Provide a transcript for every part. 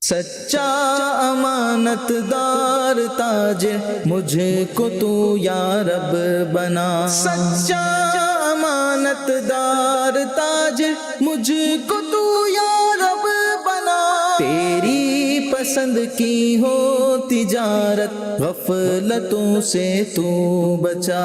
سچا امانت دار تاجر مجھے کو تو یا رب بنا، سچا امانت دار تاجر مجھے کو تو یا رب بنا، تیری پسند کی ہو تجارت غفلتوں سے تو بچا۔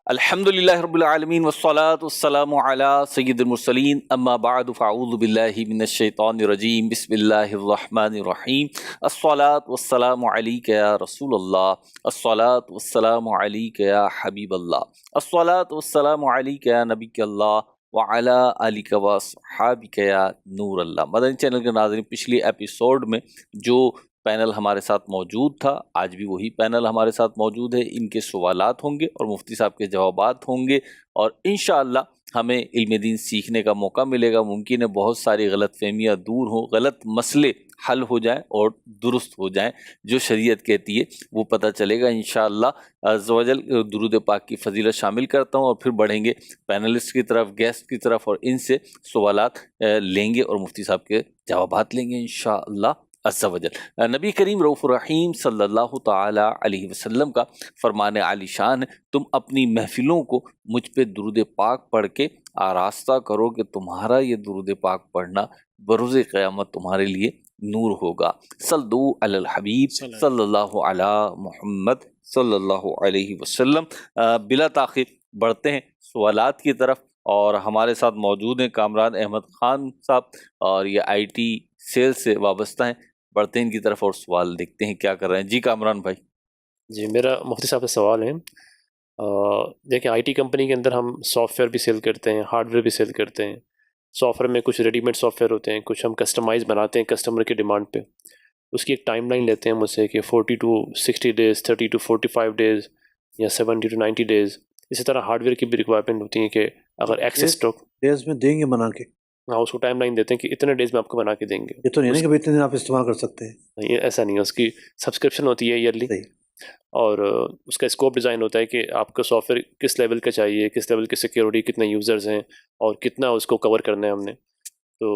الحمدللہ رب العالمین والصلاة والسلام علی سید المرسلین، اما بعد فاعوذ باللہ من الشیطان الرجیم، بسم اللہ الرحمن الرحیم۔ الصلاة والسلام علیک یا رسول اللہ، الصلاة والسلام علیک یا حبیب اللہ، الصلاة والسلام علیک یا نبی اللہ وعلی آلک واصحابک یا نور اللہ۔ مدنی چینل کے ناظرین، پچھلی ایپیسوڈ میں جو پینل ہمارے ساتھ موجود تھا، آج بھی وہی پینل ہمارے ساتھ موجود ہے۔ ان کے سوالات ہوں گے اور مفتی صاحب کے جوابات ہوں گے، اور انشاءاللہ ہمیں علم دین سیکھنے کا موقع ملے گا۔ ممکن ہے بہت ساری غلط فہمیاں دور ہوں، غلط مسئلے حل ہو جائیں اور درست ہو جائیں، جو شریعت کہتی ہے وہ پتہ چلے گا انشاءاللہ عز و جل۔ درود پاک کی فضیلت شامل کرتا ہوں اور پھر بڑھیں گے پینلسٹ کی طرف، گیسٹ کی طرف، اور ان سے سوالات لیں گے اور مفتی صاحب کے جوابات لیں گے انشاءاللہ عز و جل۔ نبی کریم رؤوف الرحیم صلی اللہ تعالی علیہ وسلم کا فرمان عالی شان ہے، تم اپنی محفلوں کو مجھ پہ درود پاک پڑھ کے آراستہ کرو کہ تمہارا یہ درود پاک پڑھنا بروز قیامت تمہارے لیے نور ہوگا۔ صلو علی الحبیب صلی اللہ علی محمد صلی اللہ علیہ وسلم۔ بلا تاخیر بڑھتے ہیں سوالات کی طرف، اور ہمارے ساتھ موجود ہیں کامران احمد خان صاحب، اور یہ آئی ٹی سیل سے وابستہ ہیں۔ بڑھتے ہیں ان کی طرف اور سوال دیکھتے ہیں کیا کر رہے ہیں۔ جی کامران بھائی۔ جی، میرا مفتی صاحب سے سوال ہے، دیکھیں آئی ٹی کمپنی کے اندر ہم سافٹ ویئر بھی سیل کرتے ہیں، ہارڈ ویئر بھی سیل کرتے ہیں۔ سافٹ ویئر میں کچھ ریڈی میڈ سافٹ ویئر ہوتے ہیں، کچھ ہم کسٹمائز بناتے ہیں کسٹمر کی ڈیمانڈ پہ۔ اس کی ایک ٹائم لائن لیتے ہیں مجھ سے کہ 40 to 60 days، 30 to 45 days یا 70 to 90 days۔ اسی طرح ہارڈ ویئر کی بھی ریکوائرمنٹ ہوتی ہے کہ اگر ایکسیس اسٹاک ڈیز میں دیں گے بنا کے، ہاں اس کو ٹائم لائن دیتے ہیں کہ اتنے ڈیز میں آپ کو بنا کے دیں گے۔ یہ تو نہیں کہ اتنے دن آپ استعمال کر سکتے ہیں، نہیں، ایسا نہیں ہے، اس کی سبسکرپشن ہوتی ہے ایئرلی، اور اس کا اسکوپ ڈیزائن ہوتا ہے کہ آپ کا سافٹ ویئر کس لیول کا چاہیے، کس لیول کی سیکیورٹی، کتنے یوزرز ہیں اور کتنا اس کو کور کرنا ہے ہم نے۔ تو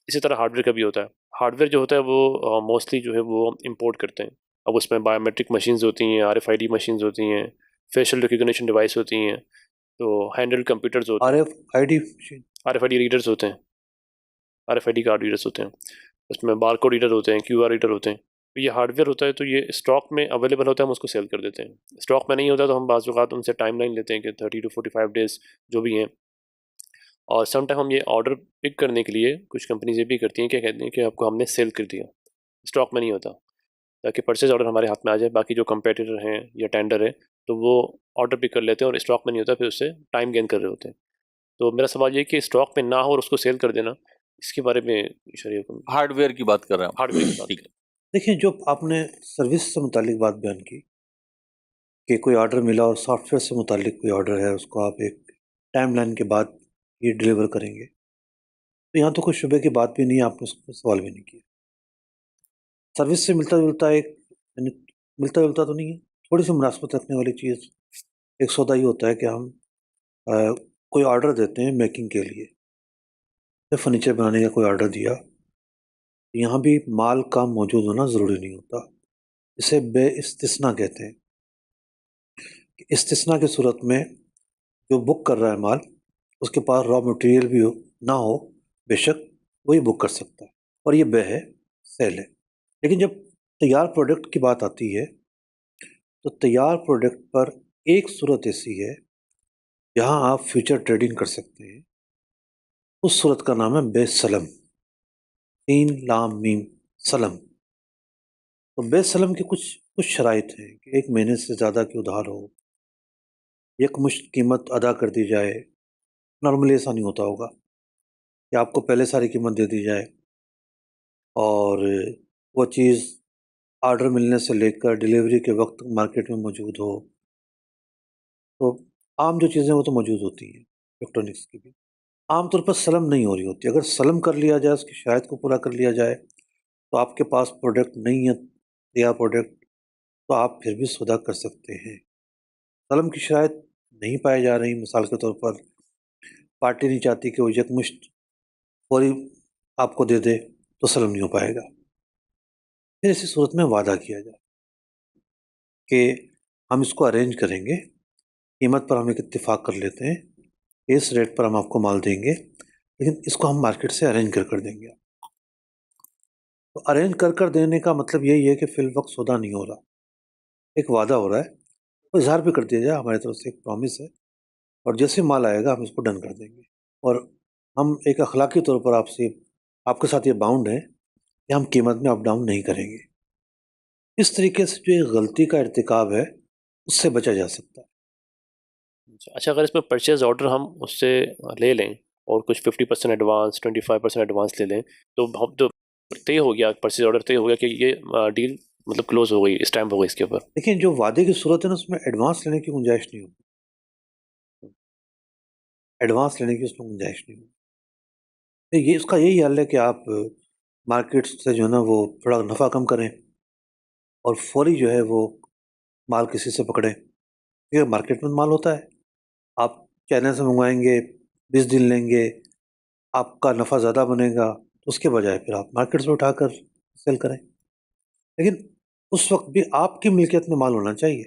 اسی طرح ہارڈ ویئر کا بھی ہوتا ہے۔ ہارڈ ویئر جو ہوتا ہے وہ موسٹلی جو ہے وہ امپورٹ کرتے ہیں۔ اب اس میں بایو میٹرک مشینز ہوتی ہیں، RFID مشینز ہوتی ہیں، فیشل ریکگنیشن ڈیوائس ہوتی ہیں، تو ہینڈل کمپیوٹرز ہوتے ہیں، RFID ریڈرز ہوتے ہیں، RFID کارڈ ریڈرز ہوتے ہیں، اس میں بار کوڈ ریڈر ہوتے ہیں، QR ریڈر ہوتے ہیں۔ یہ ہارڈ ویئر ہوتا ہے تو یہ اسٹاک میں اویلیبل ہوتا ہے، ہم اس کو سیل کر دیتے ہیں۔ اسٹاک میں نہیں ہوتا تو ہم بعض اوقات ان سے ٹائم لائن لیتے ہیں کہ 30 to 45 days جو بھی ہیں، اور سم ٹائم ہم یہ آرڈر پک کرنے کے لیے کچھ کمپنیز یہ بھی کرتی ہیں کہ کہتے ہیں کہ آپ کو ہم نے سیل کر دیا، اسٹاک میں نہیں ہوتا، تاکہ پرچیز آرڈر ہمارے ہاتھ میں آ جائے۔ باقی جو کمپیٹیٹر ہیں یا ٹینڈر ہے تو وہ آرڈر پک کر لیتے ہیں اور اسٹاک میں نہیں ہوتا، پھر اس سے ٹائم گین کر رہے ہوتے ہیں۔ تو میرا سوال یہ کہ اسٹاک میں نہ ہو اور اس کو سیل کر دینا، اس کے بارے میں شریعت ہارڈ ویئر کی بات کر رہے ہیں، ہارڈ ویئر کی بات۔ ٹھیک ہے۔ دیکھیں جو آپ نے سروس سے متعلق بات بیان کی کہ کوئی آرڈر ملا اور سافٹ ویئر سے متعلق کوئی آرڈر ہے، اس کو آپ ایک ٹائم لائن کے بعد یہ ڈیلیور کریں گے، تو یہاں تو کوئی شبہ کی بات بھی نہیں ہے، آپ نے اس کو سوال بھی نہیں کیا۔ سروس سے ملتا جلتا ایک، یعنی ملتا جلتا تو نہیں ہے، تھوڑی سی مناسبت رکھنے والی چیز ایک سودا یہ ہوتا ہے کہ ہم کوئی آرڈر دیتے ہیں میکنگ کے لیے، فرنیچر بنانے کا کوئی آرڈر دیا، یہاں بھی مال کا موجود ہونا ضروری نہیں ہوتا، اسے بے استثناء کہتے ہیں کہ استثناء کی صورت میں جو بک کر رہا ہے مال، اس کے پاس را مٹیریل بھی نہ ہو، بے شک وہی بک کر سکتا ہے، اور یہ بے ہے، سیل ہے۔ لیکن جب تیار پروڈکٹ کی بات آتی ہے تو تیار پروڈکٹ پر ایک صورت ایسی ہے جہاں آپ فیوچر ٹریڈنگ کر سکتے ہیں، اس صورت کا نام ہے بے سلم، 3 لام میم سلم۔ تو بے سلم کی کچھ شرائط ہیں کہ 1 مہینے سے زیادہ کی ادھار ہو، یکمشت قیمت ادا کر دی جائے۔ نارملی ایسا نہیں ہوتا ہوگا کہ آپ کو پہلے ساری قیمت دے دی جائے اور وہ چیز آرڈر ملنے سے لے کر ڈیلیوری کے وقت مارکیٹ میں موجود ہو۔ تو عام جو چیزیں وہ تو موجود ہوتی ہیں الیکٹرانکس کی بھی، عام طور پر سلم نہیں ہو رہی ہوتی۔ اگر سلم کر لیا جائے، اس کی شرائط کو پورا کر لیا جائے، تو آپ کے پاس پروڈکٹ نہیں ہے، تیار پروڈکٹ، تو آپ پھر بھی سودا کر سکتے ہیں۔ سلم کی شرائط نہیں پائی جا رہی، مثال کے طور پر پارٹی نہیں چاہتی کہ وہ یکمشت فوری آپ کو دے دے، تو سلم نہیں ہو پائے گا۔ پھر اسی صورت میں وعدہ کیا جائے کہ ہم اس کو ارینج کریں گے، قیمت پر ہم ایک اتفاق کر لیتے ہیں، اس ریٹ پر ہم آپ کو مال دیں گے، لیکن اس کو ہم مارکیٹ سے ارینج کر دیں گے۔ تو ارینج کر دینے کا مطلب یہی ہے کہ فی الوقت سودا نہیں ہو رہا، ایک وعدہ ہو رہا ہے، تو اظہار بھی کر دیا جائے ہماری طرف سے ایک پرومس ہے، اور جیسے مال آئے گا ہم اس کو ڈن کر دیں گے، اور ہم ایک اخلاقی طور پر آپ کے ساتھ یہ باؤنڈ ہے کہ ہم قیمت میں اپ ڈاؤن نہیں کریں گے۔ اس طریقے سے جو ایک غلطی کا ارتکاب ہے اس سے بچا جا سکتا ہے۔ اچھا، اگر اس میں پرچیز آرڈر ہم اس سے لے لیں اور کچھ 50% ایڈوانس 25% ایڈوانس لے لیں، تو ہم تو طے ہو گیا، پرچیز آرڈر طے ہو گیا کہ یہ ڈیل مطلب کلوز ہو گئی، اسٹیمپ ہو گئی اس کے اوپر۔ لیکن جو وعدے کی صورت ہے نا اس میں ایڈوانس لینے کی گنجائش نہیں ہوگی، ایڈوانس لینے کی اس میں گنجائش نہیں ہوگی۔ یہ اس کا یہی حل ہے کہ آپ مارکیٹ سے جو ہے نا وہ تھوڑا نفع کم کریں اور فوری جو ہے وہ مال کسی سے پکڑیں، کیونکہ مارکیٹ میں مال ہوتا ہے، آپ چائنا سے منگوائیں گے، 20 دن لیں گے، آپ کا نفع زیادہ بنے گا، تو اس کے بجائے پھر آپ مارکیٹ سے اٹھا کر سیل کریں، لیکن اس وقت بھی آپ کی ملکیت میں مال ہونا چاہیے،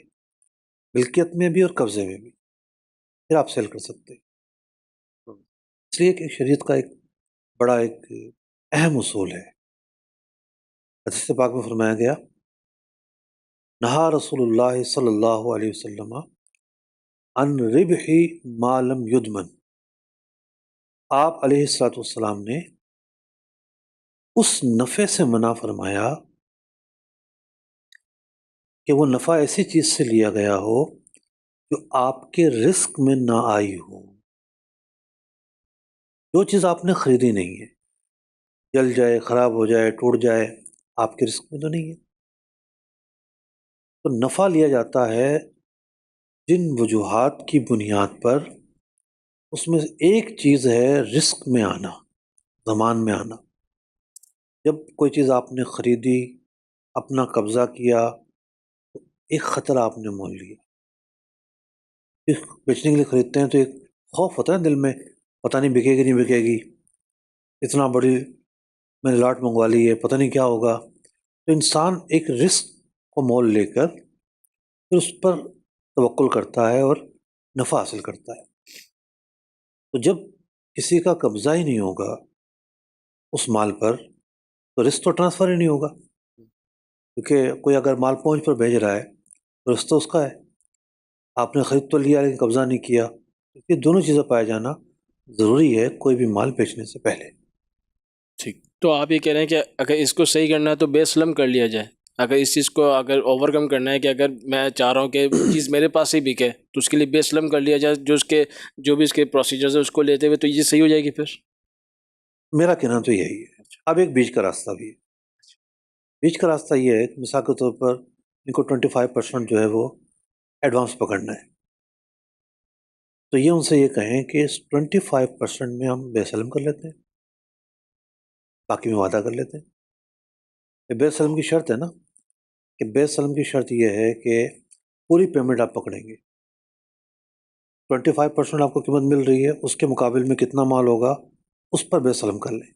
ملکیت میں بھی اور قبضے میں بھی، پھر آپ سیل کر سکتے ہیں۔ اس لیے کہ شریعت کا ایک بڑا ایک اہم اصول ہے، حدیث پاک میں فرمایا گیا، نہا رسول اللہ صلی اللہ علیہ وسلم عن ربح ما لم یدمن، آپ علیہ الصلوۃ والسلام نے اس نفع سے منع فرمایا کہ وہ نفع ایسی چیز سے لیا گیا ہو جو آپ کے رزق میں نہ آئی ہو، جو چیز آپ نے خریدی نہیں ہے، جل جائے، خراب ہو جائے، ٹوٹ جائے، آپ کے رزق میں تو نہیں ہے۔ تو نفع لیا جاتا ہے جن وجوہات کی بنیاد پر، اس میں سے ایک چیز ہے رزق میں آنا، زمان میں آنا۔ جب کوئی چیز آپ نے خریدی، اپنا قبضہ کیا، تو ایک خطرہ آپ نے مول لیا۔ بیچنے کے لیے خریدتے ہیں تو ایک خوف ہوتا ہے دل میں، پتہ نہیں بکے گی نہیں بکے گی، اتنا بڑی میں نے لاٹ منگوا لی ہے، پتہ نہیں کیا ہوگا۔ تو انسان ایک رزق کو مول لے کر پھر اس پر توکل کرتا ہے اور نفع حاصل کرتا ہے۔ تو جب کسی کا قبضہ ہی نہیں ہوگا اس مال پر، تو رزق تو ٹرانسفر ہی نہیں ہوگا، کیونکہ کوئی اگر مال پہنچ پر بھیج رہا ہے تو رزق تو اس کا ہے، آپ نے خرید تو لیا لیکن قبضہ نہیں کیا۔ یہ دونوں چیزیں پائے جانا ضروری ہے کوئی بھی مال بیچنے سے پہلے۔ ٹھیک، تو آپ یہ کہہ رہے ہیں کہ اگر اس کو صحیح کرنا ہے تو بے سلم کر لیا جائے، اگر اس چیز کو اگر اوور کم کرنا ہے کہ اگر میں چاہ رہا ہوں کہ چیز میرے پاس ہی بکے تو اس کے لیے بے سلم کر لیا جائے، جو بھی اس کے پروسیجرز ہیں اس کو لیتے ہوئے، تو یہ صحیح ہو جائے گی پھر؟ میرا کہنا تو یہی ہے۔ اب ایک بیچ کا راستہ بھی ہے، بیچ کا راستہ یہ ہے کہ مثال کے طور پر ان کو 25% جو ہے وہ ایڈوانس پکڑنا ہے، تو یہ ان سے یہ کہیں کہ اس 25% میں ہم بے سلم کر لیتے ہیں، باقی میں وعدہ کر لیتے ہیں۔ یہ بے سلم کی شرط ہے نا، کہ بے سلم کی شرط یہ ہے کہ پوری پیمنٹ آپ پکڑیں گے، 25% آپ کو قیمت مل رہی ہے، اس کے مقابل میں کتنا مال ہوگا اس پر بے سلم کر لیں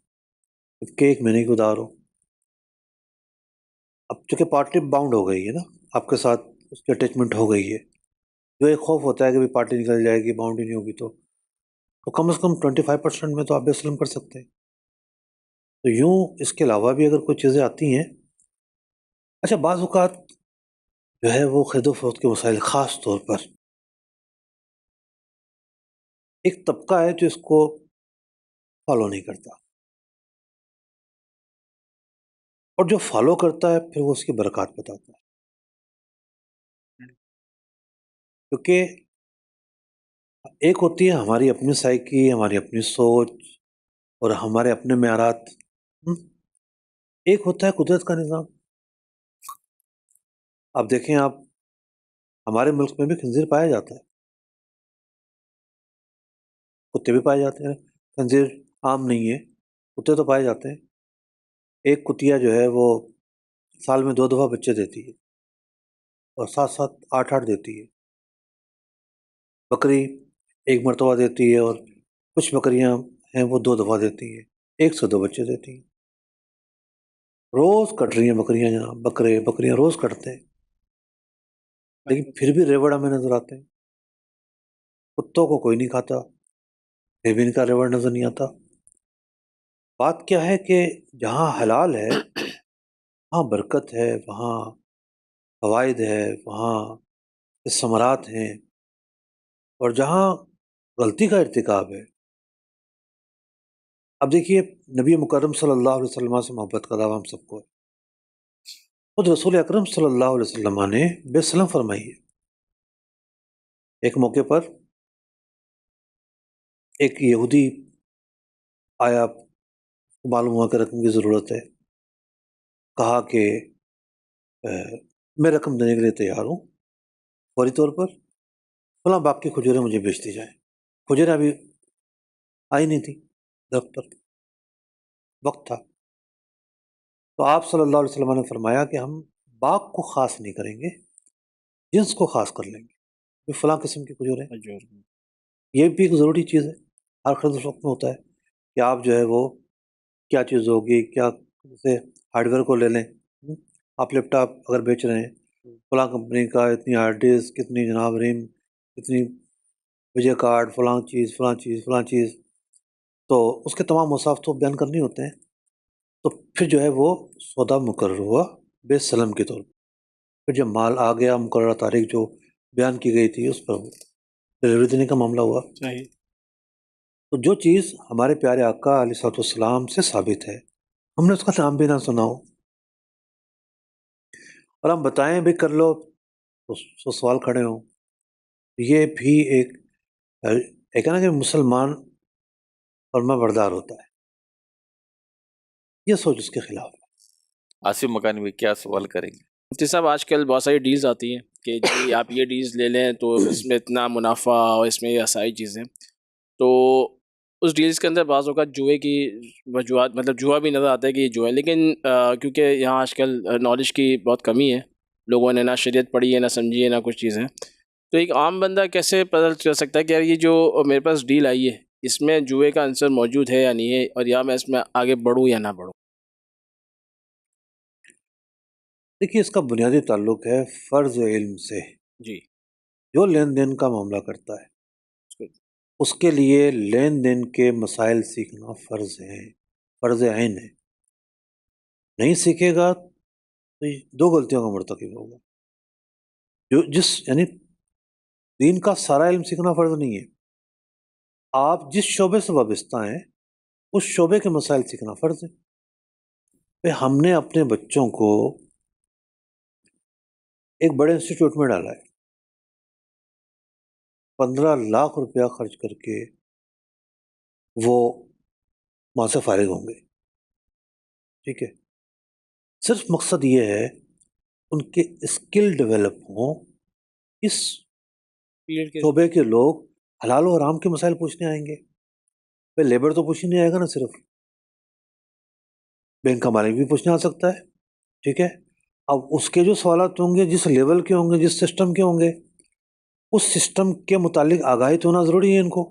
کہ 1 مہینے کی ادھار ہو۔ اب چونکہ پارٹی باؤنڈ ہو گئی ہے نا، آپ کے ساتھ اس کی اٹیچمنٹ ہو گئی ہے، جو ایک خوف ہوتا ہے کہ پارٹی نکل جائے گی، باؤنڈ ہی نہیں ہوگی، تو کم از کم 25% میں تو آپ بے سلم کر سکتے ہیں۔ تو یوں اس کے علاوہ بھی اگر کوئی چیزیں آتی ہیں، اچھا بعض اوقات جو ہے وہ خرید و فروخت کے مسائل، خاص طور پر ایک طبقہ ہے جو اس کو فالو نہیں کرتا، اور جو فالو کرتا ہے پھر وہ اس کی برکات بتاتا ہے، کیونکہ ایک ہوتی ہے ہماری اپنی سائیکی، ہماری اپنی سوچ اور ہمارے اپنے معیارات، ایک ہوتا ہے قدرت کا نظام۔ آپ دیکھیں، آپ ہمارے ملک میں بھی خنزیر پایا جاتا ہے، کتے بھی پائے جاتے ہیں، خنزیر عام نہیں ہے، کتے تو پائے جاتے ہیں۔ ایک کتیا جو ہے وہ سال میں 2 دفعہ بچے دیتی ہے، اور 7 8 دیتی ہے۔ بکری 1 مرتبہ دیتی ہے، اور کچھ بکریاں ہیں وہ 2 دفعہ دیتی ہیں، 1 سے 2 بچے دیتی ہیں۔ روز کٹ رہی ہیں بکریاں جناب، بکریاں روز کٹتے ہیں، لیکن پھر بھی ریوڑ ہمیں نظر آتے ہیں. کتوں کو کوئی نہیں کھاتا، پھر بھی ان کا ریوڑ نظر نہیں آتا. بات کیا ہے کہ جہاں حلال ہے وہاں برکت ہے، وہاں فوائد ہے، وہاں ثمرات ہیں، اور جہاں غلطی کا ارتکاب ہے. اب دیکھیے نبی مکرم صلی اللہ علیہ وسلم سے محبت کا دعویٰ ہم سب کو ہے. خود رسول اکرم صلی اللہ علیہ وسلم نے بے سلم فرمائی ہے. ایک موقع پر ایک یہودی آیا، معلوم ہوا کہ رقم کی ضرورت ہے، کہا کہ میں رقم دینے کے لیے تیار ہوں، فوری طور پر فلاں باغ کی کھجوریں مجھے بیچ دی جائیں. کھجوریں ابھی آئی نہیں تھی درخت پر، وقت تھا. تو آپ صلی اللہ علیہ وسلم نے فرمایا کہ ہم باغ کو خاص نہیں کریں گے، جنس کو خاص کر لیں گے. یہ فلاں قسم کی کھجوریں، یہ بھی ایک ضروری چیز ہے. ہر خرید و فروخت میں ہوتا ہے کہ آپ جو ہے وہ کیا چیز ہوگی، کیا جیسے ہارڈ ویئر کو لے لیں، آپ لیپ ٹاپ اگر بیچ رہے ہیں فلاں کمپنی کا، اتنی ہارڈ ڈسک، کتنی جناب ریم، کتنی ویڈیو کارڈ، فلاں چیز فلاں چیز فلاں چیز، تو اس کے تمام مصاف تو بیان کرنے ہوتے ہیں. تو پھر جو ہے وہ سودا مقرر ہوا بے سلم کے طور پر. پھر جب مال آ گیا، مقررہ تاریخ جو بیان کی گئی تھی اس پر ڈلیوری دینے کا معاملہ ہوا. صحیح. تو جو چیز ہمارے پیارے آقا علیہ الصلوۃ والسلام سے ثابت ہے، ہم نے اس کا نام بھی نہ سنا ہو اور ہم بتائیں بھی کر لو تو سوال کھڑے ہوں. یہ بھی ایک ہے نا کہ مسلمان فرما بردار ہوتا ہے، یہ سوچ اس کے خلاف ہے. آصف مکانی میں کیا سوال کریں گے؟ مفتی صاحب آج کل بہت ساری ڈیلز آتی ہیں کہ جی آپ یہ ڈیلز لے لیں تو اس میں اتنا منافع اور اس میں یہ ساری چیزیں، تو اس ڈیلز کے اندر بعض اوقات جوئے کی وجوہات، مطلب جوا بھی نظر آتا ہے کہ یہ جوا ہے، لیکن کیونکہ یہاں آج کل نالج کی بہت کمی ہے، لوگوں نے نہ شریعت پڑھی ہے، نہ سمجھی ہے، نہ کچھ چیزیں، تو ایک عام بندہ کیسے پتہ چل سکتا ہے کہ یار یہ جو میرے پاس ڈیل آئی ہے اس میں جوئے کا عنصر موجود ہے یا نہیں ہے، اور یا میں اس میں آگے بڑھوں یا نہ بڑھوں؟ دیکھیے اس کا بنیادی تعلق ہے فرض علم سے. جی. جو لین دین کا معاملہ کرتا ہے اس کے لیے لین دین کے مسائل سیکھنا فرض ہے، فرض عین ہے. نہیں سیکھے گا تو یہ دو غلطیوں کا مرتکب ہوگا. یعنی دین کا سارا علم سیکھنا فرض نہیں ہے، آپ جس شعبے سے وابستہ ہیں اس شعبے کے مسائل سیکھنا فرض ہے. ہم نے اپنے بچوں کو ایک بڑے انسٹیٹیوٹ میں ڈالا ہے، 15 لاکھ روپیہ خرچ کر کے وہ وہاں سے فارغ ہوں گے. ٹھیک ہے، صرف مقصد یہ ہے ان کے اسکل ڈیولپ ہوں. اس شعبے کے لوگ حلال و حرام کے مسائل پوچھنے آئیں گے، پھر لیبر تو پوچھنے نہیں آئے گا نا، صرف بینک کا مالک بھی پوچھنے آ سکتا ہے. ٹھیک ہے، اب اس کے جو سوالات ہوں گے جس لیول کے ہوں گے، جس سسٹم کے ہوں گے، اس سسٹم کے متعلق آگاہی تو ہونا ضروری ہے ان کو.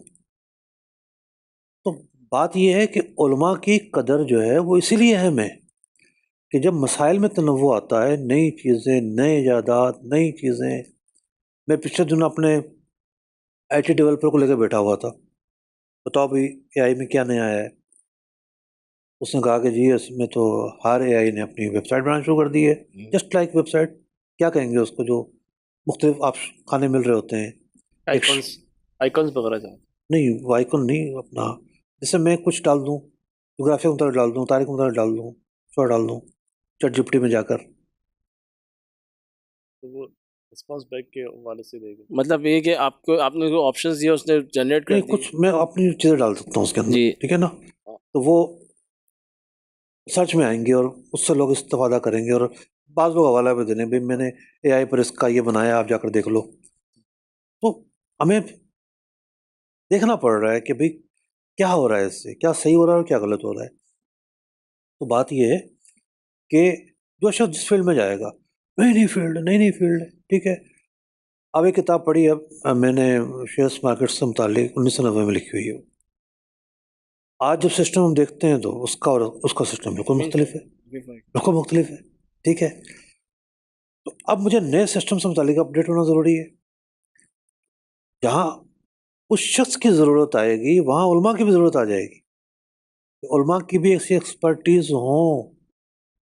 تو بات یہ ہے کہ علماء کی قدر جو ہے وہ اسی لیے اہم ہے کہ جب مسائل میں تنوع آتا ہے، نئی چیزیں، نئے ایجادات، نئی چیزیں. میں پچھلے دن اپنے آئی ٹی ڈیولپر کو لے کے بیٹھا ہوا تھا، بتاؤ بھائی اے آئی میں کیا نیا آیا ہے. اس نے کہا کہ جی اس میں تو ہر اے آئی نے اپنی ویب سائٹ بنانا شروع کر دی ہے، جسٹ لائک ویب سائٹ. کیا کہیں گے اس کو جو مختلف آپ کھانے مل رہے ہوتے ہیں، آئیکنز وغیرہ جائیں. نہیں وہ آئیکن نہیں، اپنا جیسے میں کچھ ڈال دوں، جغرافیہ مطلب ڈال دوں، تاریخ مطلب ڈال دوں، شو ڈال دوں چیٹ جی پی ٹی میں جا کر، تو وہ رسپانس بیک کے حوالے سے دے گا. مطلب یہ کہ آپ نے جو آپشنز دیے اس نے جنریٹ کر نہیں دی. کچھ میں اپنی چیزیں ڈال سکتا ہوں اس کے اندر. جی. ٹھیک ہے نا، تو وہ سرچ میں آئیں گے اور اس سے لوگ استفادہ کریں گے، اور بعض لوگ حوالہ بھی دیں گے بھائی میں نے اے آئی پر اس کا یہ بنایا، آپ جا کر دیکھ لو. تو ہمیں دیکھنا پڑ رہا ہے کہ بھائی کیا ہو رہا ہے، اس سے کیا صحیح ہو رہا ہے اور کیا غلط ہو رہا ہے. تو بات یہ ہے کہ جو شخص جس فیلڈ میں جائے گا، نئی فیلڈ ہے. ٹھیک ہے، اب ایک کتاب پڑھی اب میں نے شیئرس مارکیٹ سے متعلق 1990 میں لکھی ہوئی ہے. آج جب سسٹم ہم دیکھتے ہیں تو اس کا اور اس کا سسٹم بالکل مختلف ہے. رقم مختلف ہے. ٹھیک ہے, تو اب مجھے نئے سسٹم سے متعلق اپڈیٹ ہونا ضروری ہے. جہاں اس شخص کی ضرورت آئے گی وہاں علماء کی بھی ضرورت آ جائے گی. علماء کی بھی ایسی ایکسپرٹیز ہوں.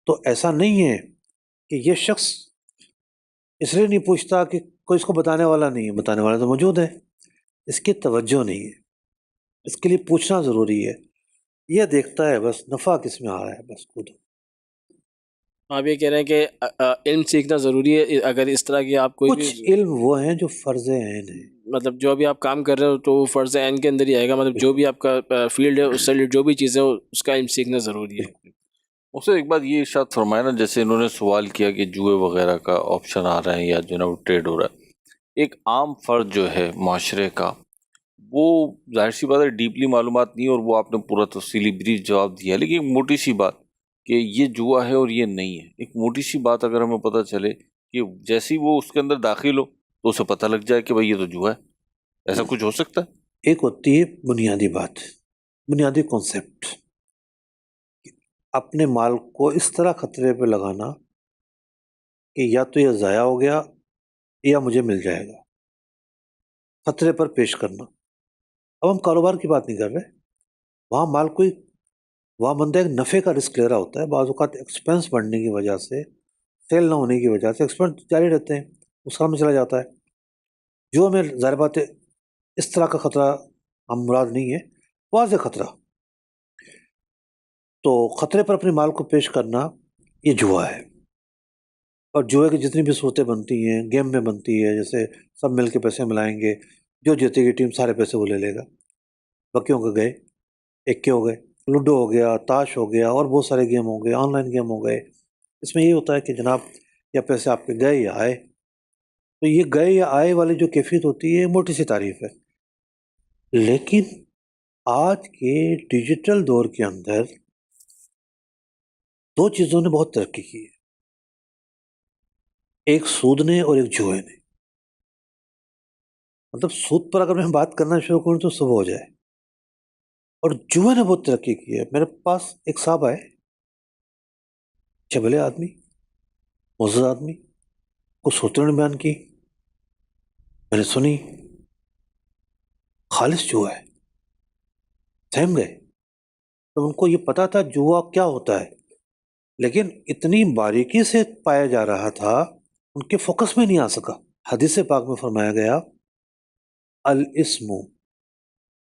تو ایسا نہیں ہے کہ یہ شخص اس لیے نہیں پوچھتا کہ کوئی اس کو بتانے والا نہیں ہے. بتانے والا تو موجود ہے, اس کی توجہ نہیں ہے. اس کے لیے پوچھنا ضروری ہے. یہ دیکھتا ہے بس نفع کس میں آ رہا ہے, بس خود. آپ یہ کہہ رہے ہیں کہ علم سیکھنا ضروری ہے. اگر اس طرح کی آپ کوئی کچھ علم وہ ہیں جو فرض عین ہیں. مطلب جو بھی آپ کام کر رہے ہو تو وہ فرض عین کے اندر ہی آئے گا. مطلب جو بھی آپ کا فیلڈ ہے اس سے جو بھی چیزیں اس کا علم سیکھنا ضروری ہے. اس سے ایک بات یہ ارشاد فرمایا نا, جیسے انہوں نے سوال کیا کہ جوئے وغیرہ کا آپشن آ رہا ہے یا جو نا وہ ٹریڈ ہو رہا ہے. ایک عام فرد جو ہے معاشرے کا, وہ ظاہر سی بات ہے ڈیپلی معلومات نہیں, اور وہ آپ نے پورا تفصیلی بریف جواب دیا. لیکن ایک موٹی سی بات کہ یہ جوا ہے اور یہ نہیں ہے, ایک موٹی سی بات اگر ہمیں پتہ چلے کہ جیسے ہی وہ اس کے اندر داخل ہو تو اسے پتہ لگ جائے کہ بھائی یہ تو جوا ہے, ایسا کچھ ہو سکتا ہے؟ ایک ہوتی ہے بنیادی بات, بنیادی کانسیپٹ, اپنے مال کو اس طرح خطرے پہ لگانا کہ یا تو یہ ضائع ہو گیا یا مجھے مل جائے گا. خطرے پر پیش کرنا. اب ہم کاروبار کی بات نہیں کر رہے. وہاں مال کوئی, وہاں بندہ ایک نفع کا رسک لے رہا ہوتا ہے. بعض اوقات ایکسپینس بڑھنے کی وجہ سے, سیل نہ ہونے کی وجہ سے ایکسپینس جاری رہتے ہیں, اس کام میں چلا جاتا ہے. جو ہمیں ظاہر بات ہے اس طرح کا خطرہ ہم مراد نہیں ہے, واضح خطرہ. تو خطرے پر اپنے مال کو پیش کرنا یہ جوا ہے. اور جوئے کی جتنی بھی صورتیں بنتی ہیں گیم میں بنتی ہے, جیسے سب مل کے پیسے ملائیں گے, جو جیتے گی ٹیم سارے پیسے وہ لے لے گا. بکیوں کے گئے, ایک کے ہو گئے, لوڈو ہو گیا, تاش ہو گیا, اور بہت سارے گیم ہو گئے, آن لائن گیم ہو گئے. اس میں یہ ہوتا ہے کہ جناب یا پیسے آپ کے گئے یا آئے. تو یہ گئے یا آئے والی جو کیفیت ہوتی ہے موٹی سی تعریف ہے. لیکن آج کے ڈیجیٹل دور کے اندر دو چیزوں نے بہت ترقی کی ہے, ایک سود نے اور ایک جوئے نے. مطلب سود پر اگر میں بات کرنا شروع کروں تو صبح ہو جائے. اور جوئے نے بہت ترقی کی ہے. میرے پاس ایک صاحب آئے, چبلے آدمی, معزز آدمی, کچھ صورتوں نے بیان کی, میں نے سنی, خالص جوا ہے, سہم گئے. تو ان کو یہ پتا تھا جوا کیا ہوتا ہے, لیکن اتنی باریکی سے پایا جا رہا تھا ان کے فوکس میں نہیں آ سکا. حدیث پاک میں فرمایا گیا الاسم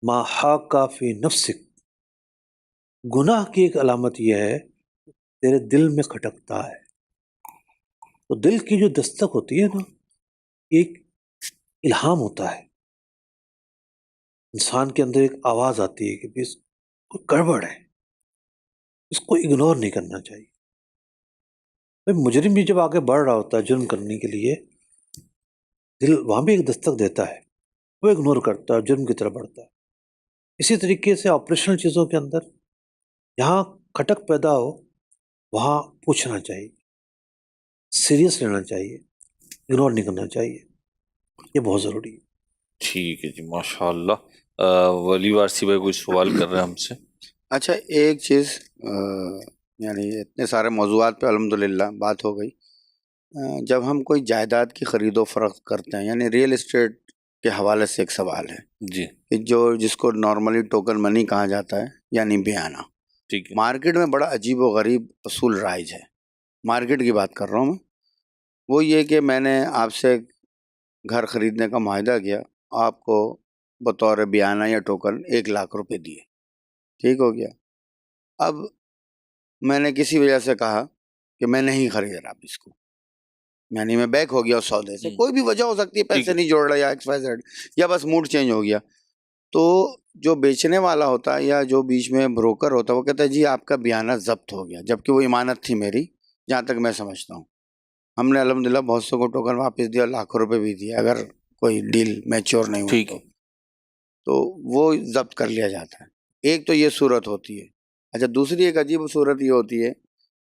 ما حاک فی نفسک, گناہ کی ایک علامت یہ ہے تیرے دل میں کھٹکتا ہے. تو دل کی جو دستک ہوتی ہے نا, ایک الہام ہوتا ہے, انسان کے اندر ایک آواز آتی ہے کہ اس کو گڑبڑ ہے, اس کو اگنور نہیں کرنا چاہیے. مجرم بھی جب آگے بڑھ رہا ہوتا ہے جرم کرنے کے لیے, دل وہاں بھی ایک دستک دیتا ہے, وہ اگنور کرتا ہے, جرم کی طرف بڑھتا ہے. اسی طریقے سے آپریشنل چیزوں کے اندر جہاں کھٹک پیدا ہو وہاں پوچھنا چاہیے, سیریس لینا چاہیے, اگنور نہیں کرنا چاہیے. یہ بہت ضروری ہے. ٹھیک ہے جی, ماشاء اللہ. ولی وارسی بھائی کوئی سوال کر رہے ہیں ہم سے؟ اچھا, ایک چیز یعنی اتنے سارے موضوعات پہ الحمدللہ بات ہو گئی. جب ہم کوئی جائیداد کی خرید و فروخت کرتے ہیں, یعنی ریئل اسٹیٹ کے حوالے سے ایک سوال ہے جی, کہ جس کو نارملی ٹوکن منی کہا جاتا ہے, یعنی بیانہ. ٹھیک ہے. مارکیٹ میں بڑا عجیب و غریب اصول رائج ہے, مارکیٹ کی بات کر رہا ہوں میں. وہ یہ کہ میں نے آپ سے گھر خریدنے کا معاہدہ کیا, آپ کو بطور بیانہ یا ٹوکن 1 لاکھ روپے دیے, ٹھیک ہو گیا. اب میں نے کسی وجہ سے کہا کہ میں نہیں خرید رہا اس کو, یعنی میں بیک ہو گیا اس سودے سے, کوئی بھی وجہ ہو سکتی ہے, پیسے نہیں جوڑ رہا یا XYZ, یا بس موڈ چینج ہو گیا. تو جو بیچنے والا ہوتا ہے یا جو بیچ میں بروکر ہوتا ہے وہ کہتا ہے جی آپ کا بیانہ ضبط ہو گیا, جبکہ وہ امانت تھی میری, جہاں تک میں سمجھتا ہوں. ہم نے الحمدللہ بہت سے کو ٹوکن واپس دیا, لاکھوں روپے بھی دیے, اگر کوئی ڈیل میچور نہیں ہوئی تو وہ ضبط کر لیا جاتا ہے. ایک تو یہ صورت ہوتی ہے. اچھا, دوسری ایک عجیب صورت یہ ہوتی ہے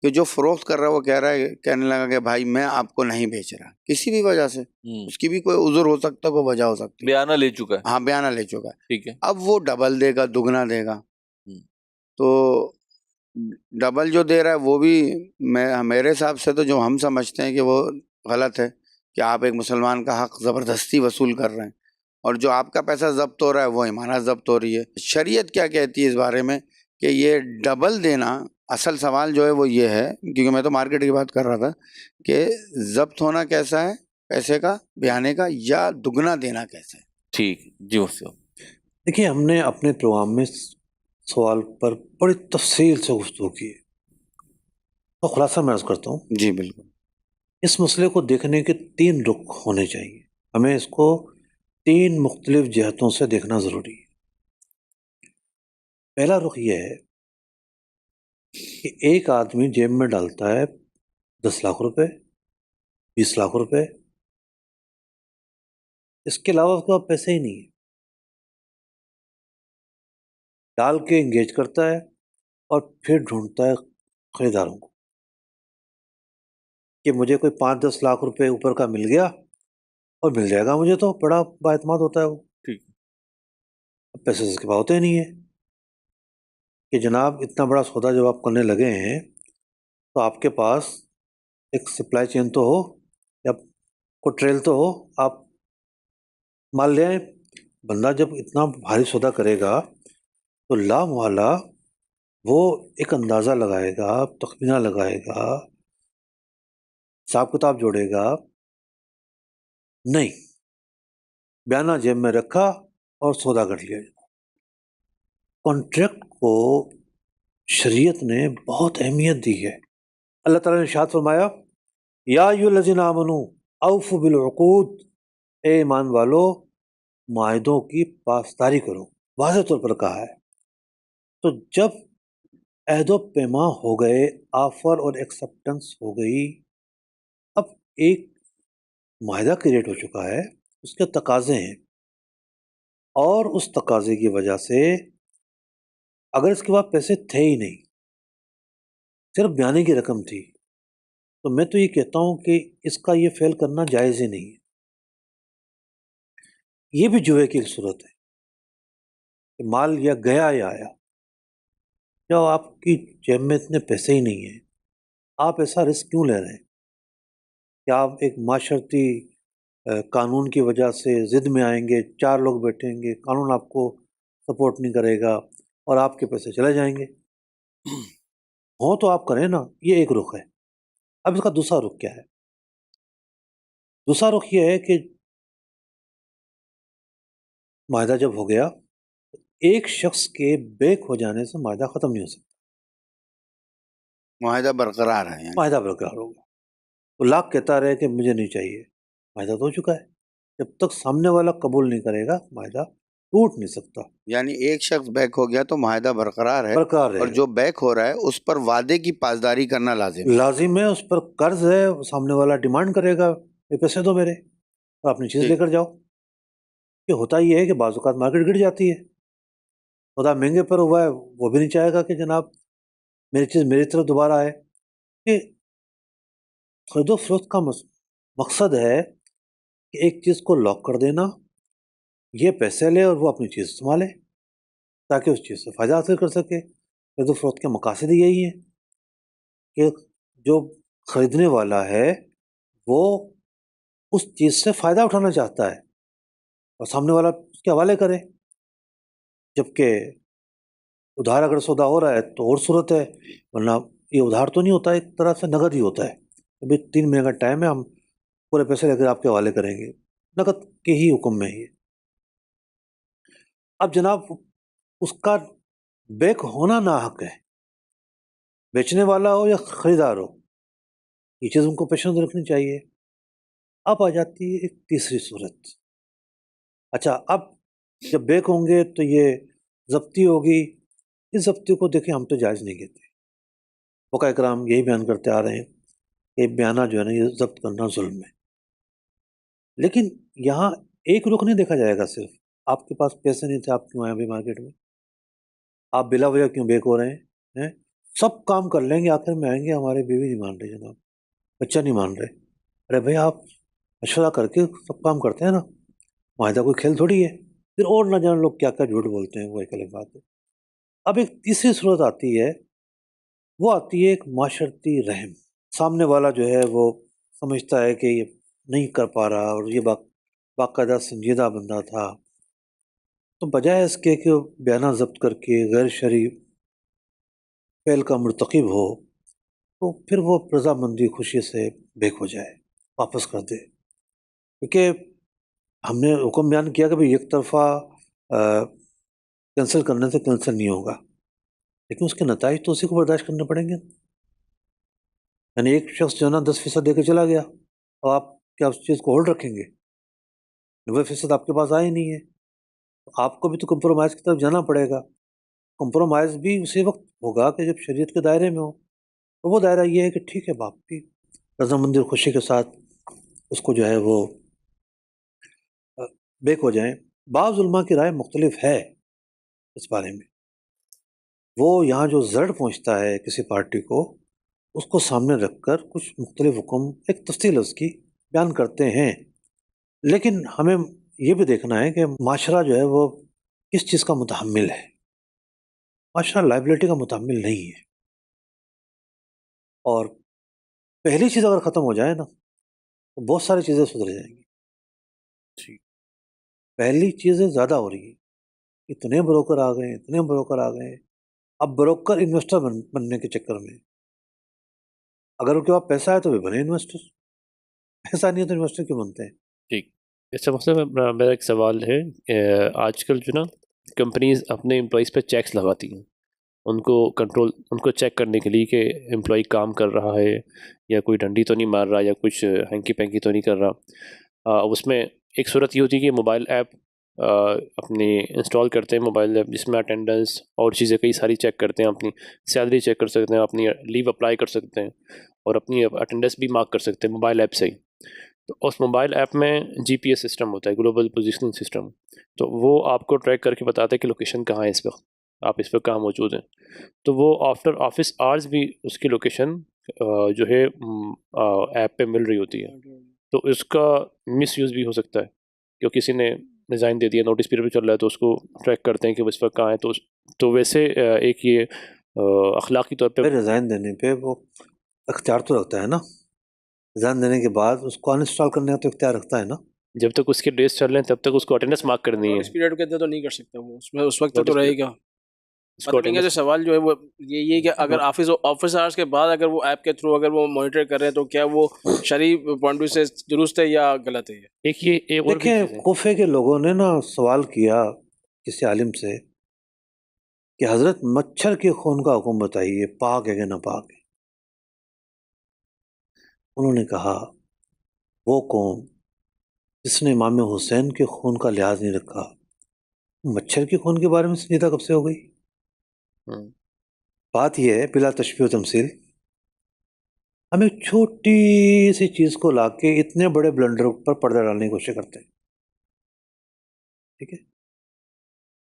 کہ جو فروخت کر رہا ہے وہ کہنے لگا کہ بھائی میں آپ کو نہیں بیچ رہا, کسی بھی وجہ سے, اس کی بھی کوئی عذر ہو سکتا ہے, کوئی وجہ ہو سکتی ہے, بیانہ لے چکا ہے. ہاں بیانہ لے چکا ہے. ٹھیک ہے. اب وہ ڈبل دے گا, دگنا دے گا. تو ڈبل جو دے رہا ہے وہ بھی میرے حساب سے تو جو ہم سمجھتے ہیں کہ وہ غلط ہے کہ آپ ایک مسلمان کا حق زبردستی وصول کر رہے ہیں، اور جو آپ کا پیسہ ضبط ہو رہا ہے وہ امانت ضبط ہو رہی ہے۔ شریعت کیا کہتی ہے اس بارے میں کہ یہ ڈبل دینا، اصل سوال جو ہے وہ یہ ہے، کیونکہ میں تو مارکیٹ کی بات کر رہا تھا، کہ ضبط ہونا کیسا ہے پیسے کا، بیانے کا، یا دگنا دینا کیسا ہے؟ ٹھیک جی مفتی صاحب۔ دیکھیے، ہم نے اپنے پروگرام میں سوال پر بڑی تفصیل سے گفتگو کی ہے، تو خلاصہ میں عرض کرتا ہوں۔ جی بالکل۔ اس مسئلے کو دیکھنے کے 3 رخ ہونے چاہیے، ہمیں اس کو 3 مختلف جہتوں سے دیکھنا ضروری ہے۔ پہلا رخ یہ ہے کہ ایک آدمی جیب میں ڈالتا ہے 10 لاکھ روپے، 20 لاکھ روپے، اس کے علاوہ اس کے پاس پیسے ہی نہیں ہے، ڈال کے انگیج کرتا ہے اور پھر ڈھونڈتا ہے خریداروں کو کہ مجھے کوئی 5-10 لاکھ روپے اوپر کا مل گیا، اور مل جائے گا مجھے، تو بڑا بااعتماد ہوتا ہے وہ۔ ٹھیک۔ اب پیسے اس کے پاس ہوتے ہی نہیں ہے کہ جناب اتنا بڑا سودا جب آپ کرنے لگے ہیں تو آپ کے پاس ایک سپلائی چین تو ہو، یا کوئی ٹریل تو ہو، آپ مال لے آئیں۔ بندہ جب اتنا بھاری سودا کرے گا تو لا محالہ وہ ایک اندازہ لگائے گا، تخمینہ لگائے گا، حساب کتاب جوڑے گا۔ نہیں، بیانہ جیب میں رکھا اور سودا کر لیا۔ کانٹریکٹ کو شریعت نے بہت اہمیت دی ہے۔ اللہ تعالیٰ نے ارشاد فرمایا، یا ایھا الذین آمنوا اوفوا بالعقود، اے ایمان والو معاہدوں کی پاسداری کرو، واضح طور پر کہا ہے۔ تو جب عہد و پیما ہو گئے، آفر اور ایکسیپٹنس ہو گئی، اب ایک معاہدہ کریٹ ہو چکا ہے، اس کے تقاضے ہیں، اور اس تقاضے کی وجہ سے اگر اس کے پاس پیسے تھے ہی نہیں، صرف بیانے کی رقم تھی، تو میں تو یہ کہتا ہوں کہ اس کا یہ فعل کرنا جائز ہی نہیں ہے۔ یہ بھی جوئے کی ایک صورت ہے کہ مال یا گیا یا آیا۔ جب آپ کی جیب میں اتنے پیسے ہی نہیں ہیں، آپ ایسا رسک کیوں لے رہے ہیں کہ آپ ایک معاشرتی قانون کی وجہ سے ضد میں آئیں گے، 4 لوگ بیٹھیں گے، قانون آپ کو سپورٹ نہیں کرے گا اور آپ کے پیسے چلے جائیں گے؟ ہوں تو آپ کریں نا۔ یہ ایک رخ ہے۔ اب اس کا دوسرا رخ کیا ہے؟ دوسرا رخ یہ ہے کہ معاہدہ جب ہو گیا، ایک شخص کے بیک ہو جانے سے معاہدہ ختم نہیں ہو سکتا، معاہدہ برقرار ہے یعنی۔ معاہدہ برقرار ہوگا۔ تو لاکھ کہتا رہے کہ مجھے نہیں چاہیے، معاہدہ تو ہو چکا ہے۔ جب تک سامنے والا قبول نہیں کرے گا، معاہدہ ٹوٹ نہیں سکتا، یعنی ایک شخص بیک ہو گیا تو معاہدہ برقرار ہے، برقرار رہے اور گا۔ جو بیک ہو رہا ہے اس پر وعدے کی پاسداری کرنا لازم ہے۔ لازم ہے، اس پر قرض ہے، سامنے والا ڈیمانڈ کرے گا یہ پیسے دو میرے، اور اپنی چیز لے کر جاؤ۔ یہ ہوتا یہ ہے کہ بعض اوقات مارکیٹ گر جاتی ہے، خدا مہنگے پر ہوا ہے، وہ بھی نہیں چاہے گا کہ جناب میری چیز میری طرف دوبارہ آئے۔ کہ خرید و فروخت کا مقصد ہے کہ ایک چیز کو لاک کر دینا، یہ پیسے لے اور وہ اپنی چیز سنبھالے تاکہ اس چیز سے فائدہ حاصل کر سکے۔ خرید و فروخت کے مقاصد یہی ہیں کہ جو خریدنے والا ہے وہ اس چیز سے فائدہ اٹھانا چاہتا ہے اور سامنے والا اس کے حوالے کرے۔ جبکہ ادھار اگر سودا ہو رہا ہے تو اور صورت ہے، ورنہ یہ ادھار تو نہیں ہوتا، ایک طرح سے نقد ہی ہوتا ہے۔ ابھی 3 مہینے کا ٹائم ہے، ہم پورے پیسے لے کر آپ کے حوالے کریں گے، نقد کے ہی حکم میں ہی ہے۔ اب جناب اس کا بیک ہونا ناحق ہے، بیچنے والا ہو یا خریدار ہو، یہ چیز ان کو پیش نظر رکھنی چاہیے۔ اب آ جاتی ہے ایک تیسری صورت۔ اچھا، اب جب بیک ہوں گے تو یہ ضبطی ہوگی۔ اس ضبطی کو دیکھیں ہم تو جائز نہیں کہتے، فقہاء کرام یہی بیان کرتے آ رہے ہیں کہ بیانہ جو ہے نا یہ ضبط کرنا ظلم ہے۔ لیکن یہاں ایک رخ نہیں دیکھا جائے گا، صرف آپ کے پاس پیسے نہیں تھے، آپ کیوں آئے ابھی مارکیٹ میں، آپ بلا وجہ کیوں بیک ہو رہے ہیں؟ سب کام کر لیں گے، آخر میں آئیں گے ہمارے بیوی نہیں مان رہے جناب، بچہ نہیں مان رہے۔ ارے بھائی آپ مشورہ کر کے سب کام کرتے ہیں نا، معاہدہ کوئی کھیل تھوڑی ہے۔ پھر اور نہ جانے لوگ کیا کیا جھوٹ بولتے ہیں، وہ ایک الگ بات ہے۔ اب ایک تیسری صورت آتی ہے وہ آتی ہے ایک معاشرتی رحم. سامنے والا جو ہے وہ سمجھتا ہے کہ یہ نہیں کر پا رہا اور یہ باقاعدہ سنجیدہ بندہ تھا، تو بجائے اس کے کہ وہ بیانہ ضبط کر کے غیر شرعی فعل کا مرتکب ہو، تو پھر وہ رضامندی خوشی سے بیک ہو جائے، واپس کر دے. کیونکہ ہم نے حکم بیان کیا کہ بھئی ایک طرفہ کینسل کرنے سے کینسل نہیں ہوگا، لیکن اس کے نتائج تو اسی کو برداشت کرنے پڑیں گے. یعنی ایک شخص جو ہے نا 10% دے کے چلا گیا، اور آپ کیا اس چیز کو ہولڈ رکھیں گے؟ 90% آپ کے پاس آئے نہیں ہے، آپ کو بھی تو کمپرومائز کی طرف جانا پڑے گا. کمپرومائز بھی اسی وقت ہوگا کہ جب شریعت کے دائرے میں ہو. تو وہ دائرہ یہ ہے کہ ٹھیک ہے، باپ بھی رضامندی اور خوشی کے ساتھ اس کو جو ہے وہ بیک ہو جائیں. بعض علماء کی رائے مختلف ہے اس بارے میں. وہ یہاں جو زرڈ پہنچتا ہے کسی پارٹی کو، اس کو سامنے رکھ کر کچھ مختلف حکم ایک تفصیل اس کی بیان کرتے ہیں. لیکن ہمیں یہ بھی دیکھنا ہے کہ معاشرہ جو ہے وہ کس چیز کا متحمل ہے. معاشرہ لائبلٹی کا متحمل نہیں ہے. اور پہلی چیز اگر ختم ہو جائے نا تو بہت ساری چیزیں سدھر جائیں گی. پہلی چیزیں زیادہ ہو رہی ہیں، اتنے بروکر آ گئے، اتنے بروکر آ گئے. اب بروکر انویسٹر بننے کے چکر میں، اگر ان کے پاس پیسہ ہے تو وہ بنے انویسٹر، پیسہ نہیں ہے تو انویسٹر کیوں بنتے ہیں؟ ٹھیک. اس سے مطلب میرا ایک سوال ہے، آج کل جو نا کمپنیز اپنے امپلائیز پہ چیکس لگاتی ہیں، ان کو چیک کرنے کے لیے کہ امپلائی کام کر رہا ہے یا کوئی ڈنڈی تو نہیں مار رہا یا کچھ ہینکی پینکی تو نہیں کر رہا. اس میں ایک صورت یہ ہوتی ہے کہ موبائل ایپ اپنی انسٹال کرتے ہیں، موبائل ایپ جس میں اٹینڈنس اور چیزیں کئی ساری چیک کرتے ہیں، اپنی سیلری چیک کر سکتے ہیں، اپنی لیو اپلائی کر سکتے ہیں اور اپنی اٹینڈنس بھی مارک کر سکتے ہیں موبائل ایپ سے ہی. تو اس موبائل ایپ میں جی پی ایس سسٹم ہوتا ہے، گلوبل پوزیشننگ سسٹم. تو وہ آپ کو ٹریک کر کے بتاتا ہے کہ لوکیشن کہاں ہے اس وقت، آپ اس وقت کہاں موجود ہیں. تو وہ آفٹر آفس آورز بھی اس کی لوکیشن جو ہے ایپ پہ مل رہی ہوتی ہے. تو اس کا مس یوز بھی ہو سکتا ہے کہ کسی نے ریزائن دے دیا، نوٹس پیریڈ پہ چل رہا ہے تو اس کو ٹریک کرتے ہیں کہ وہ اس وقت کہاں ہے. تو ویسے ایک یہ اخلاقی طور پہ ریزائن دینے پہ وہ اختیار تو رکھتا ہے نا، ریزائن دینے کے بعد اس کو انسٹال کرنے کا تو اختیار رکھتا ہے نا. جب تک اس کے ڈیز چل رہے ہیں تب تک اس کو اٹینڈنس مارک کرنی ہے. اس پیریڈ کے اندر تو نہیں کر سکتا وہ، اس میں اس وقت تو Notice رہے گا. اس کو مطلب کہ سوال جو ہے وہ یہ ہے کہ اگر آفس آورس کے بعد اگر وہ ایپ کے تھرو اگر وہ مانیٹر کر رہے ہیں تو کیا وہ شرعی پوائنٹ سے درست ہے یا غلط ہے؟ ایک یہ ایک اور بھی دیکھیں، چیز ہے. کوفے کے لوگوں نے نا سوال کیا کسی عالم سے کہ حضرت مچھر کے خون کا حکم بتائیے، پاک ہے کہ ناپاک ہے. انہوں نے کہا وہ قوم جس نے امام حسین کے خون کا لحاظ نہیں رکھا، مچھر کے خون کے بارے میں سنجیدہ کب سے ہو گئی؟ بات یہ ہے بلا تشبیہ و تمثیل، ہم ایک چھوٹی سی چیز کو لا کے اتنے بڑے بلنڈر پر پردہ ڈالنے کی کوشش کرتے ہیں. ٹھیک ہے،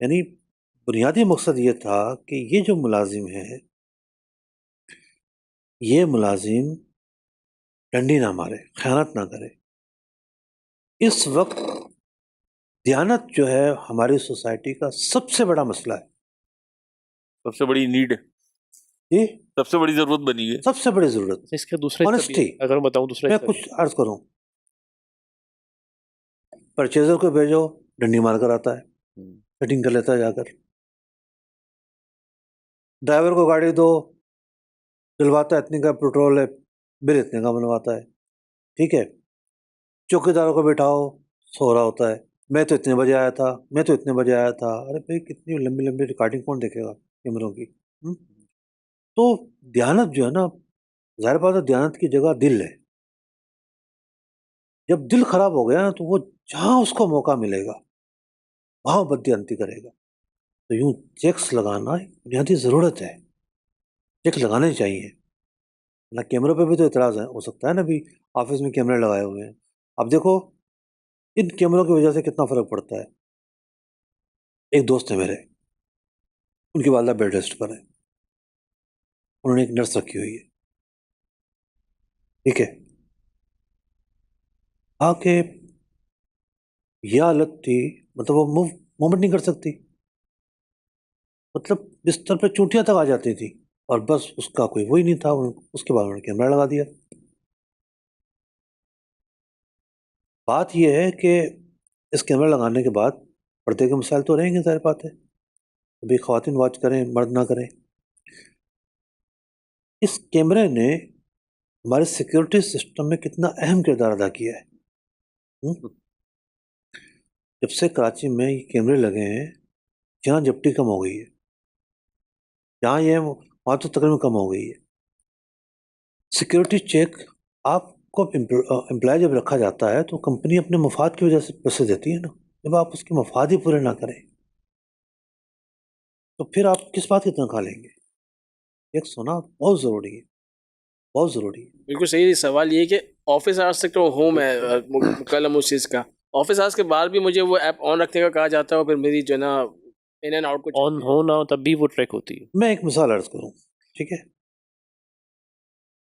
یعنی بنیادی مقصد یہ تھا کہ یہ جو ملازم ہے، یہ ملازم ڈنڈی نہ مارے، خیانت نہ کرے. اس وقت دیانت جو ہے ہماری سوسائٹی کا سب سے بڑا مسئلہ ہے. سب سے بڑی نیڈ، جی سب سے بڑی ضرورت بنی ہے. سب سے بڑی ضرورت. اس کا دوسرا حصہ بھی Honesty. ہے. اگر بتاؤں دوسرا میں حصہ کچھ عرض کروں، پرچیزر کو بھیجو، ڈنڈی مار کر آتا ہے، فٹنگ کر لیتا ہے جا کر. ڈرائیور کو گاڑی دو، ڈلواتا ہے اتنے کا پیٹرول ہے، بل اتنے کا بنواتا ہے. ٹھیک ہے، چوکیداروں کو بٹھاؤ، سو رہا ہوتا ہے، میں تو اتنے بجے آیا تھا، میں تو اتنے بجے آیا تھا. ارے بھائی کتنی لمبی لمبی ریکارڈنگ کون دیکھے گا کیمروں کی؟ تو دیانت جو ہے نا، ظاہر بات ہے دیانت کی جگہ دل ہے. جب دل خراب ہو گیا نا تو وہ جہاں اس کو موقع ملے گا وہاں بددیانتی کرے گا. تو یوں چیکس لگانا ایک بنیادی ضرورت ہے، چیک لگانے چاہیے. نہ کیمروں پہ بھی تو اعتراض ہو سکتا ہے نا، بھی آفس میں کیمرے لگائے ہوئے ہیں. اب دیکھو ان کیمروں کی وجہ سے کتنا فرق پڑتا ہے. ایک دوست ہے میرے، ان کی والدہ بیڈ ریسٹ پر ہے، انہوں نے ایک نرس رکھی ہوئی ہے. ٹھیک ہے، آ کے یہ حالت تھی، مطلب وہ موومنٹ نہیں کر سکتی، مطلب بستر پہ چونٹیاں تک آ جاتی تھی. اور بس اس کا کوئی وہی نہیں تھا، اس کے بعد انہوں نے کیمرہ لگا دیا۔ بات یہ ہے کہ اس کیمرہ لگانے کے بعد پردے کے مسائل تو رہیں گے، ظاہر بات ہے، ابھی خواتین واچ کریں مرد نہ کریں۔ اس کیمرے نے ہمارے سیکیورٹی سسٹم میں کتنا اہم کردار ادا کیا ہے۔ جب سے کراچی میں یہ کیمرے لگے ہیں، جہاں جپٹی کم ہو گئی ہے، جہاں یہ وہاں تو تقریباً کم ہو گئی ہے۔ سیکیورٹی چیک آپ کو امپلائی جب رکھا جاتا ہے تو کمپنی اپنے مفاد کی وجہ سے پیسے دیتی ہے نا، جب آپ اس کے مفاد ہی پورے نہ کریں تو پھر آپ کس بات کی تنخواہ لیں گے؟ ایک سونا بہت ضروری ہے، بہت ضروری ہے۔ بالکل صحیح۔ سوال یہ ہے کہ آفس آورس تک تو ہوم ہے مکلم اس چیز کا، آفس آورس کے بعد بھی مجھے وہ ایپ آن رکھنے کا کہا جاتا ہے، اور پھر میری جو ہے نا ان اینڈ آؤٹ کو آن ہو نہ ہو تب بھی وہ ٹریک ہوتی ہے۔ میں ایک مثال عرض کروں، ٹھیک ہے؟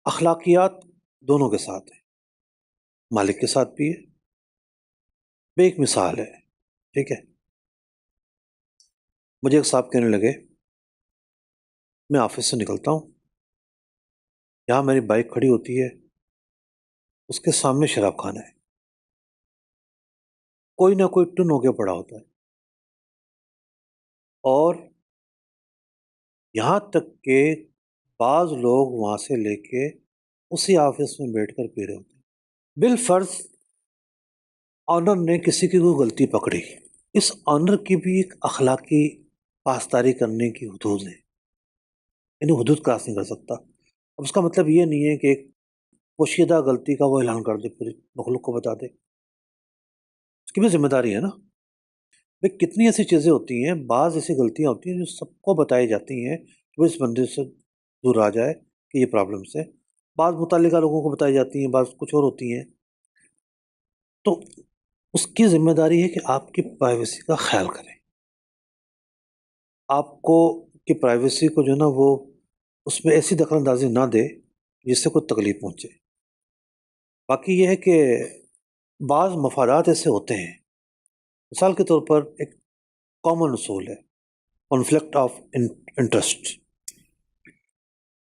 اخلاقیات دونوں کے ساتھ ہیں، مالک کے ساتھ بھی ہے۔ میں ایک مثال ہے، ٹھیک ہے؟ مجھے ایک صاحب کہنے لگے، میں آفس سے نکلتا ہوں، یہاں میری بائک کھڑی ہوتی ہے، اس کے سامنے شراب خانہ ہے، کوئی نہ کوئی ٹن ہو کے پڑا ہوتا ہے، اور یہاں تک کہ بعض لوگ وہاں سے لے کے اسی آفس میں بیٹھ کر پی رہے ہوتے ہیں۔ بالفرض آنر نے کسی کی کوئی غلطی پکڑی، اس آنر کی بھی ایک اخلاقی پاسداری کرنے کی حدود ہے، یعنی حدود کراس نہیں کر سکتا۔ اب اس کا مطلب یہ نہیں ہے کہ ایک پوشیدہ غلطی کا وہ اعلان کر دے، پوری مخلوق کو بتا دے، اس کی بھی ذمہ داری ہے نا۔ بھئی کتنی ایسی چیزیں ہوتی ہیں، بعض ایسی غلطیاں ہوتی ہیں جو سب کو بتائی جاتی ہیں کہ وہ اس بندے سے دور آ جائے کہ یہ پرابلمس ہے، بعض متعلقہ لوگوں کو بتائی جاتی ہیں، بعض کچھ اور ہوتی ہیں، تو اس کی ذمہ داری ہے کہ آپ کی پرائیویسی کا خیال کریں، آپ کو کہ پرائیویسی کو جو ہے نا وہ اس میں ایسی دخل اندازی نہ دے جس سے کوئی تکلیف پہنچے۔ باقی یہ ہے کہ بعض مفادات ایسے ہوتے ہیں، مثال کے طور پر ایک کامن اصول ہے کانفلکٹ آف انٹرسٹ،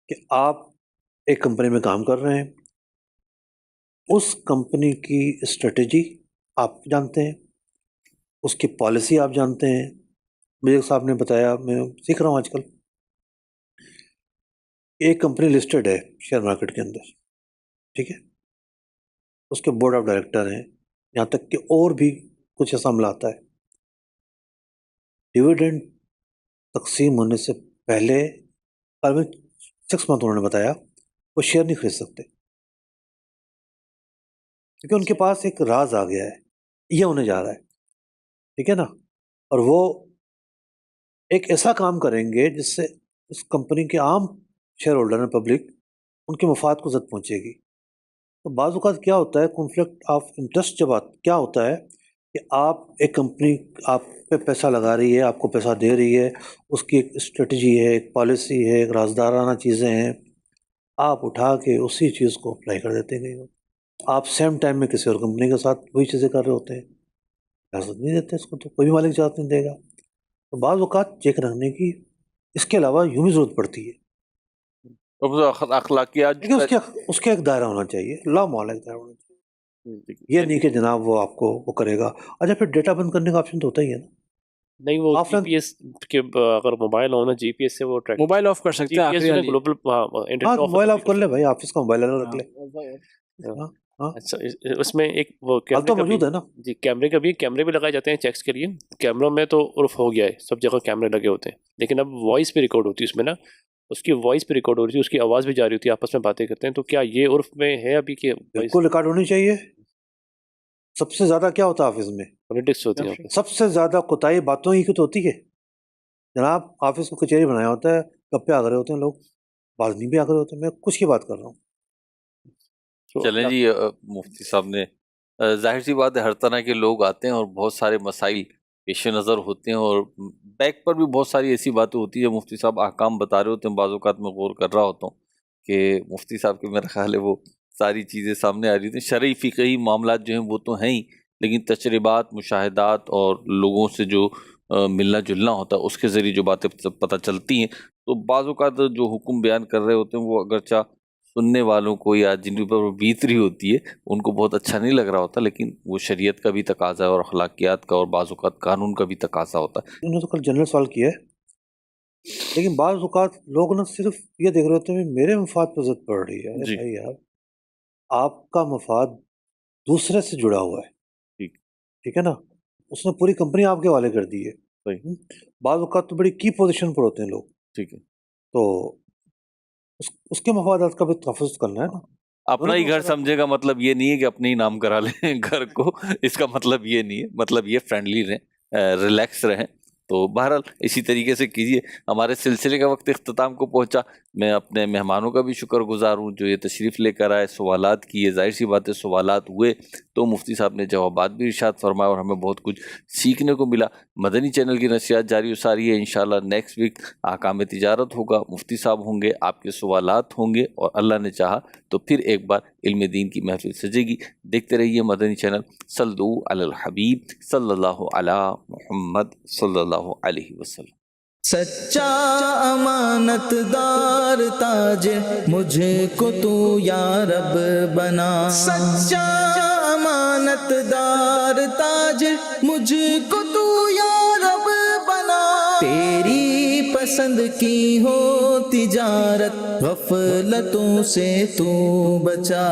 کہ آپ ایک کمپنی میں کام کر رہے ہیں، اس کمپنی کی اسٹریٹجی آپ جانتے ہیں، اس کی پالیسی آپ جانتے ہیں۔ مجھے ایک صاحب نے بتایا، میں سیکھ رہا ہوں آج کل، ایک کمپنی لسٹڈ ہے شیئر مارکیٹ کے اندر، ٹھیک ہے؟ اس کے بورڈ آف ڈائریکٹر ہیں، یہاں تک کہ اور بھی کچھ ایسا عملہ آتا ہے، ڈیویڈنڈ تقسیم ہونے سے پہلے 6 منتھ انہوں نے بتایا وہ شیئر نہیں خرید سکتے، کیونکہ ان کے پاس ایک راز آ گیا ہے، یہ ہونے جا رہا ہے، ٹھیک ہے نا؟ اور وہ ایک ایسا کام کریں گے جس سے اس کمپنی کے عام شیئر ہولڈر ہیں، پبلک، ان کے مفاد کو زد پہنچے گی۔ تو بعض اوقات کیا ہوتا ہے، کنفلکٹ آف انٹرسٹ جب کیا ہوتا ہے کہ آپ ایک کمپنی آپ پہ پیسہ لگا رہی ہے، آپ کو پیسہ دے رہی ہے، اس کی ایک اسٹریٹجی ہے، ایک پالیسی ہے، ایک رازدارانہ چیزیں ہیں، آپ اٹھا کے اسی چیز کو اپلائی کر دیتے ہیں، آپ سیم ٹائم میں کسی اور کمپنی کے ساتھ وہی چیزیں کر رہے ہوتے ہیں، اجازت نہیں دیتے، اس کو تو کوئی بھی مالک اجازت نہیں دے گا۔ تو بعض اوقات چیک رکھنے کی اس کے علاوہ یوں بھی ضرورت پڑتی ہے، اخلاقیات لیکن اس کا ایک دائرہ ہونا چاہیے، لا محالہ ایک دائرہ ہونا چاہیے، یہ نہیں کہ جناب وہ آپ کو وہ کرے گا۔ اچھا پھر ڈیٹا بند کرنے کا آپشن تو ہوتا ہی ہے نا، نہیں وہ آف جی لائن، پی ایس کے اگر موبائل ہونا جی پی ایس سے وہ ٹریک، موبائل آف کر جی سکتے ہیں پی ایس آخری جو ہے والی۔ گلوبل ہاں موبائل آف کر لے بھائی، آفس کا موبائل الگ رکھ لے، ہاں۔ ہاں اچھا اس میں ایک وہ حال کیمرے تو کا بھی، موجود ہے نا۔ جی کیمرے بھی لگائے جاتے ہیں چیکس کے لیے، کیمروں میں تو عرف ہو گیا ہے، سب جگہ کیمرے لگے ہوتے ہیں، لیکن اب وائس پہ ریکارڈ ہوتی ہے اس میں نا، اس کی وائس پہ ریکارڈ ہو رہی ہے، اس کی آواز بھی جاری ہوتی ہے، آپس میں باتیں کرتے ہیں، تو کیا یہ عرف میں ہے ابھی کہ بالکل ریکارڈ ہونی چاہیے۔ سب سے زیادہ کیا ہوتا ہے آفس میں؟ پولیٹکس ہوتی ہے؟ سب سے زیادہ کوتاہی باتوں ہی کی تو ہوتی ہے جناب، آفس کو کچہری بنایا ہوتا ہے، گپے آ گئے ہوتے ہیں لوگ، بعض نہیں بھی آ گئے ہوتے ہیں، میں کچھ کی بات کر رہا ہوں۔ چلیں جی، مفتی صاحب نے ظاہر سی بات ہے ہر طرح کے لوگ آتے ہیں اور بہت سارے مسائل پیش نظر ہوتے ہیں، اور بیک پر بھی بہت ساری ایسی باتیں ہوتی ہیں، مفتی صاحب احکام بتا رہے ہوتے ہیں، بعض اوقات میں غور کر رہا ہوتا ہوں کہ مفتی صاحب کے میرا خیال ہے وہ ساری چیزیں سامنے آ رہی ہوتی ہیں، شرعی فقہی معاملات جو ہیں وہ تو ہیں ہی، لیکن تجربات، مشاہدات اور لوگوں سے جو ملنا جلنا ہوتا ہے، اس کے ذریعے جو باتیں پتہ چلتی ہیں، تو بعض اوقات جو حکم بیان کر رہے ہوتے ہیں وہ اگرچہ سننے والوں کو یا جن پر وہ بیت رہی ہوتی ہے ان کو بہت اچھا نہیں لگ رہا ہوتا، لیکن وہ شریعت کا بھی تقاضا ہے اور اخلاقیات کا اور بعض اوقات قانون کا بھی تقاضا ہوتا ہے۔ انہوں نے تو کل جنرل سوال کیا ہے، لیکن بعض اوقات لوگ نا صرف یہ دیکھ رہے ہوتے ہیں میرے مفاد پہ ضد پڑ رہی ہے۔ جی بھائی یار، آپ کا مفاد دوسرے سے جڑا ہوا ہے، ٹھیک ہے نا، اس نے پوری کمپنی آپ کے حوالے کر دی ہے۔ صحیح، بعض اوقات تو بڑی کی پوزیشن پر ہوتے ہیں لوگ، ٹھیک ہے، تو اس کے مفادات کا بھی تحفظ کرنا ہے نا۔ اپنا ہی گھر سمجھے گا مطلب یہ نہیں ہے کہ اپنے ہی نام کرا لیں گھر کو، اس کا مطلب یہ نہیں ہے، مطلب یہ فرینڈلی رہیں، ریلیکس رہیں۔ تو بہرحال اسی طریقے سے کیجیے۔ ہمارے سلسلے کا وقت اختتام کو پہنچا، میں اپنے مہمانوں کا بھی شکر گزار ہوں جو یہ تشریف لے کر آئے، سوالات کیے، ظاہر سی بات ہے سوالات ہوئے تو مفتی صاحب نے جوابات بھی ارشاد فرمائے اور ہمیں بہت کچھ سیکھنے کو ملا۔ مدنی چینل کی نشریات جاری و ساری ہے، انشاءاللہ نیکسٹ ویک احکام تجارت ہوگا، مفتی صاحب ہوں گے، آپ کے سوالات ہوں گے، اور اللہ نے چاہا تو پھر ایک بار علم دین کی محفل سجے گی۔ دیکھتے رہیے مدنی چینل۔ صلو علی الحبیب صلی اللہ علی محمد صلی اللہ علیہ وسلم۔ سچا امانت دار تاجر مجھے کو تو یا رب بنا، سچا امانت دار تاجر مجھے کو تو یا رب بنا، تیری پسند کی ہو تجارت غفلتوں سے تو بچا۔